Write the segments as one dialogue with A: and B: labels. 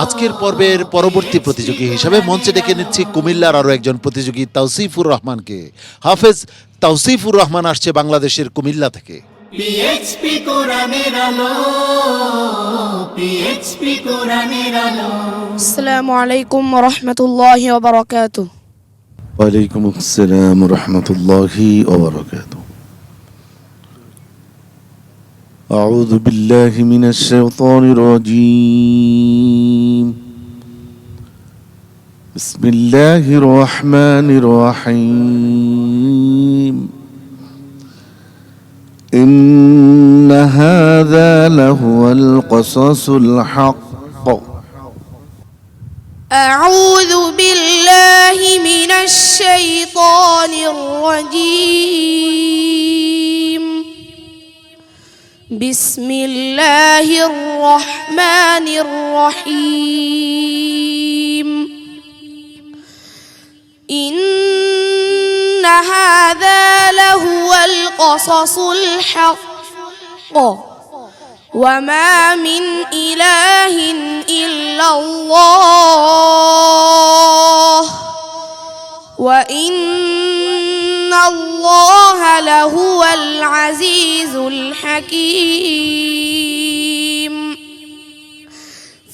A: আজকের পর্বের পরবর্তী প্রতিযোগী হিসাবে মঞ্চে ডেকে নিচ্ছি কুমিল্লার আরও একজন প্রতিযোগী তাওসিফুর রহমানকে। হাফেজ তাওসিফুর রহমান আসছে বাংলাদেশের কুমিল্লা থেকে।
B: পিএইচপি কোরআনের আলো, পিএইচপি কোরআনের আলো।
C: আসসালামু আলাইকুম ওয়া রাহমাতুল্লাহি ওয়া বারাকাতুহু।
D: ওয়ালাইকুম আসসালাম ওয়া রাহমাতুল্লাহি ওয়া বারাকাতুহু। أعوذ بالله من الشيطان الرجيم. بسم الله الرحمن الرحيم. إن هذا لهو القصص الحق.
C: أعوذ بالله من الشيطان الرجيم. بسم الله الرحمن الرحيم. إن هذا لهو القصص الحق وما من إله إلا الله وإن الله لهو العزيز الحكيم.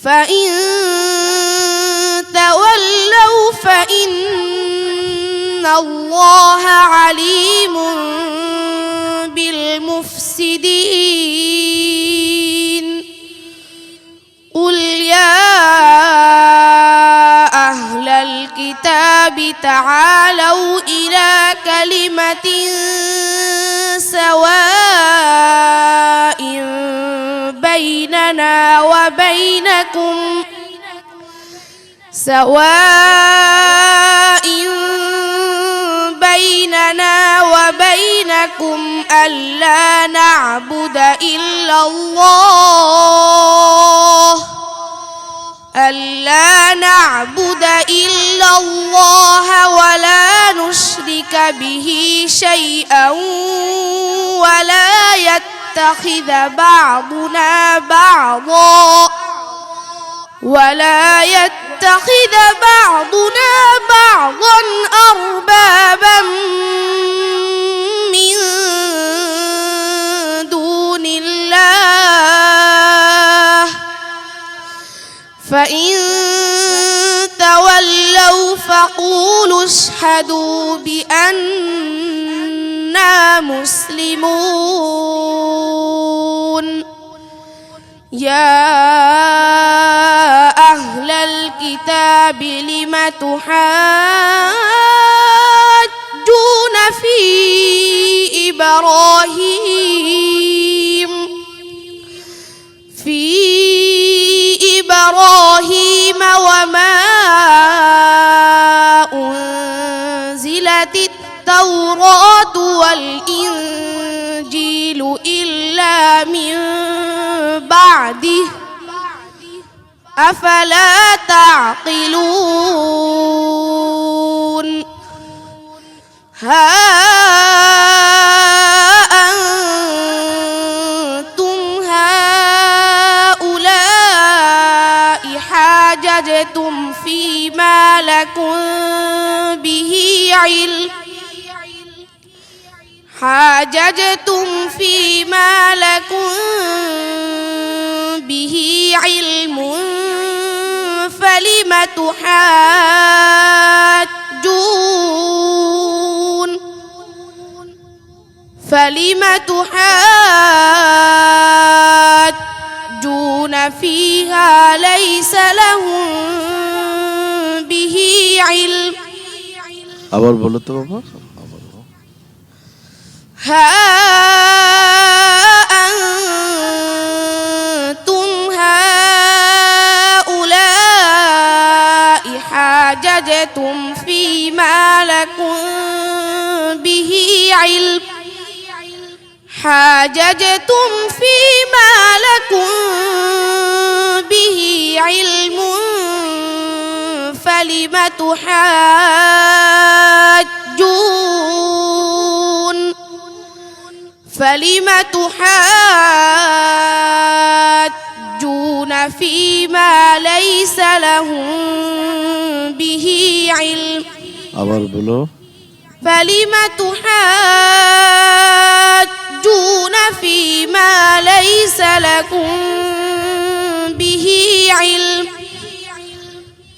C: فإن تولوا فإن الله عليم بالمفسدين. قل يا أهل الكتاب تعالوا إلى كلمة سواء بيننا وبينكم ألا نعبد إلا الله ولا نشرك به شيئا ولا يتخذ بعضنا بعضا أربابا من دون الله. فإن تولوا فقولوا اشهدوا بأننا مسلمون. يا أهل الكتاب لم تحاجون في إبراهيم وما أنزلت التوراة والإنجيل إلا من بعده أفلا تعقلون. ها أنتم هؤلاء حاججتم فيما لكم به علم فلم تحاجون فيها ليس لهم به علم.
D: আবার বলো তো বাবা।
C: ها أنتم هؤلاء حاججتم فيما لكم به علم فلم تحاجون فيما ليس
D: আবার বলো।
C: فلم تحاجون فيما ليس لكم به علم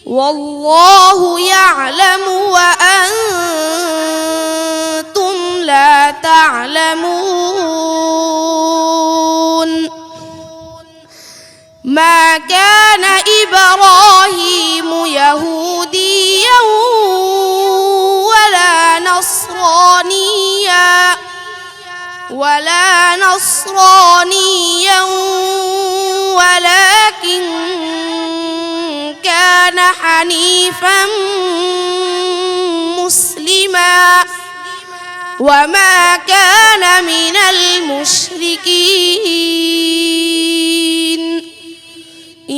C: والله يعلم وأنتم لا تعلمون ما كان إبراهيم يهوديا ولا نصرانيا ولكن كان حنيفا مسلما وما كان من المشركين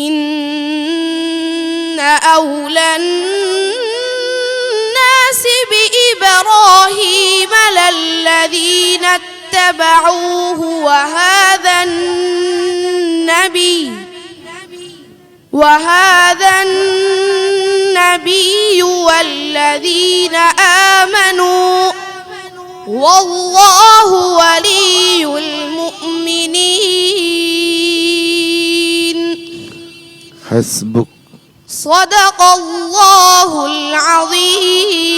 C: إن أولى الناس بإبراهيم للذين اتبعوه وهذا النبي والذين آمنوا والله ولي المؤمنين
D: হাসবুক।
C: صدق الله العظيم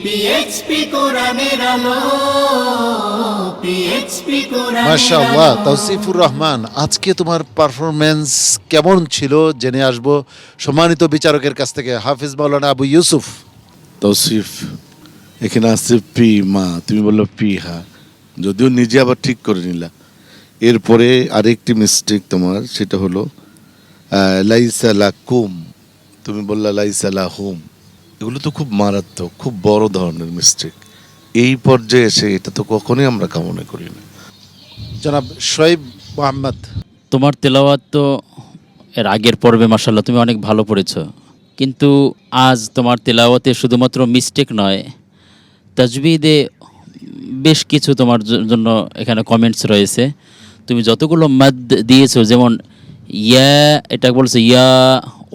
B: পিএইচপি কোরআনের আলো, পিএইচপি কোরআনের
A: মাশাআল্লাহ
B: আলো।
A: তাওসিফুর রহমান, আজকে তোমার পারফরমেন্স কেমন ছিল জেনে আসবো সম্মানিত বিচারকের কাছ থেকে। হাফিজ মাওলানা আবু ইউসুফ।
D: তৌসিফ, এখানে আছে পি মা, তুমি বললো পি হা, যদিও নিজে আবার ঠিক করে নিলা। এরপরে আরেকটি মিস্টেক তোমার, সেটা হলো লাইসা লাকুম, তুমি বললা লাইসা লাহুম। এগুলো তো খুব মারাত্মক, খুব বড় ধরনের মিস্টেক। এই পর্যায়ে এসে এটা তো কখনোই আমরা কামনা করি না।
A: জনাব শোয়েব মোহাম্মদ।
E: তোমার তেলাওয়াত তো এর আগের পর্বে মাশাআল্লাহ তুমি অনেক ভালো পড়েছো, কিন্তু আজ তোমার তেলাওয়াতে শুধুমাত্র মিস্টেক নয়, তাজবিদে বেশ কিছু তোমার জন্য এখানে কমেন্টস রয়েছে। তুমি যতগুলো মাদ দিয়েছো, যেমন ইয়া এটা বলছো ইয়া,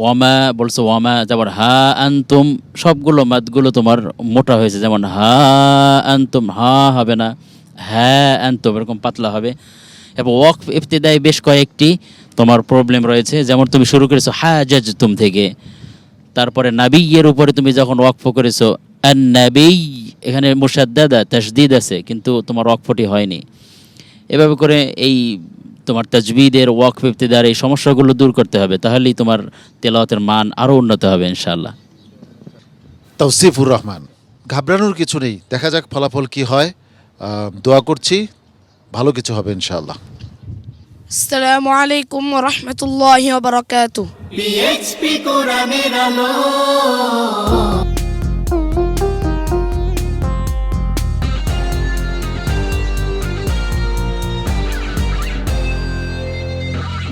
E: ওয়ামা বলছো ওয়ামা, যেমন হা আনতুম, সবগুলো মাদগুলো তোমার মোটা হয়েছে। যেমন হা আনতুম, হা হবে না, হ্যাঁ আনতুম এরকম পাতলা হবে। এবং ওয়াকফ ইবতিদায় বেশ কয়েকটি তোমার প্রবলেম রয়েছে। যেমন তুমি শুরু করেছো হাজাজতুম থেকে, তারপরে নাবিয়ের উপরে তুমি যখন ওয়াকফ করেছো আন নাবী, এখানে মুশাদ্দাদা তাসদিদ আছে, কিন্তু তোমার ওয়াকফটি হয়নি। এভাবে করে এই তোমার তাজবিদের ওয়াকফ ইবতিদার এই সমস্যাগুলো দূর করতে হবে, তাহলেই তোমার তেলাওয়াতের মান আরও উন্নত হবে ইনশাআল্লাহ।
A: তাওসিফুর রহমান, ঘাবড়ানোর কিছু নেই, দেখা যাক ফলাফল কি হয়। দোয়া করছি ভালো কিছু হবে ইনশাআল্লাহ।
C: السلام عليكم ورحمة الله وبركاته
B: পিএইচপি কোরআনের আলো।